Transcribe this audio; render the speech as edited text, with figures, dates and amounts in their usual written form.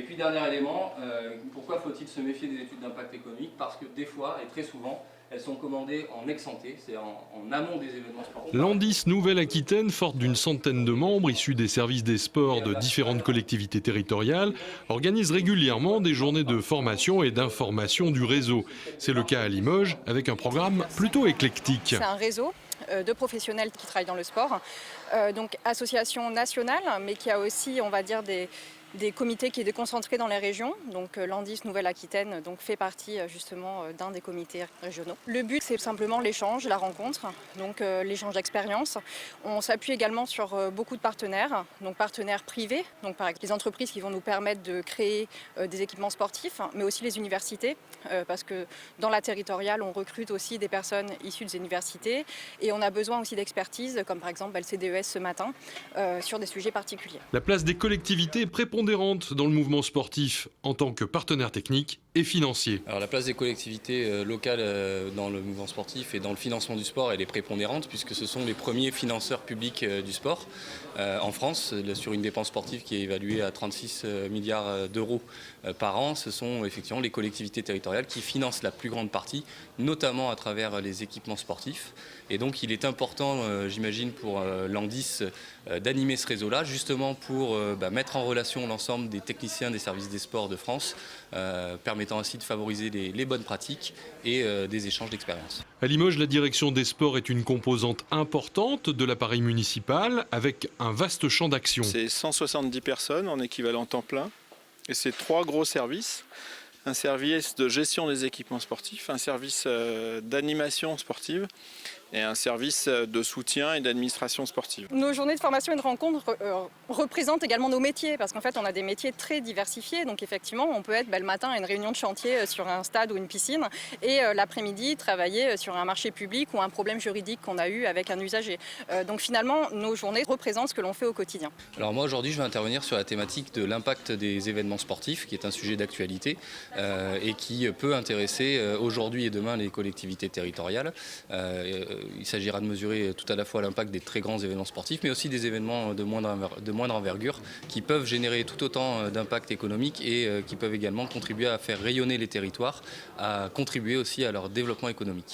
Et puis dernier élément, pourquoi faut-il se méfier des études d'impact économique? Parce que des fois, et très souvent, elles sont commandées en ex-ante, c'est-à-dire en amont des événements sportifs. Landis Nouvelle-Aquitaine, forte d'une centaine de membres issus des services des sports de différentes collectivités territoriales, organise régulièrement des journées de formation et d'information du réseau. C'est le cas à Limoges, avec un programme plutôt éclectique. C'est un réseau de professionnels qui travaillent dans le sport, donc association nationale, mais qui a aussi, on va dire, des comités qui est déconcentrés dans les régions. Donc Landis Nouvelle-Aquitaine fait partie justement d'un des comités régionaux. Le but, c'est simplement l'échange, la rencontre, donc l'échange d'expériences. On s'appuie également sur beaucoup de partenaires, donc partenaires privés, donc par exemple les entreprises qui vont nous permettre de créer des équipements sportifs, mais aussi les universités, parce que dans la territoriale, on recrute aussi des personnes issues des universités et on a besoin aussi d'expertise, comme par exemple le CDES ce matin, sur des sujets particuliers. La place des collectivités est prépondérante dans le mouvement sportif en tant que partenaire technique et financier. Alors la place des collectivités locales dans le mouvement sportif et dans le financement du sport, elle est prépondérante puisque ce sont les premiers financeurs publics du sport en France, sur une dépense sportive qui est évaluée à 36 milliards d'euros par an. Ce sont effectivement les collectivités territoriales qui financent la plus grande partie, notamment à travers les équipements sportifs. Et donc il est important, j'imagine, pour Landis d'animer ce réseau-là, justement pour mettre en relation l'ensemble des techniciens des services des sports de France, permettant ainsi de favoriser les bonnes pratiques et des échanges d'expériences. À Limoges, la direction des sports est une composante importante de l'appareil municipal avec un vaste champ d'action. C'est 170 personnes en équivalent temps plein et c'est 3 gros services. Un service de gestion des équipements sportifs, un service d'animation sportive et un service de soutien et d'administration sportive. Nos journées de formation et de rencontre représentent également nos métiers, parce qu'en fait on a des métiers très diversifiés, donc effectivement on peut être le matin à une réunion de chantier sur un stade ou une piscine et l'après-midi travailler sur un marché public ou un problème juridique qu'on a eu avec un usager. Donc finalement nos journées représentent ce que l'on fait au quotidien. Alors moi aujourd'hui je vais intervenir sur la thématique de l'impact des événements sportifs, qui est un sujet d'actualité et qui peut intéresser aujourd'hui et demain les collectivités territoriales. Il s'agira de mesurer tout à la fois l'impact des très grands événements sportifs, mais aussi des événements de moindre envergure qui peuvent générer tout autant d'impact économique et qui peuvent également contribuer à faire rayonner les territoires, à contribuer aussi à leur développement économique.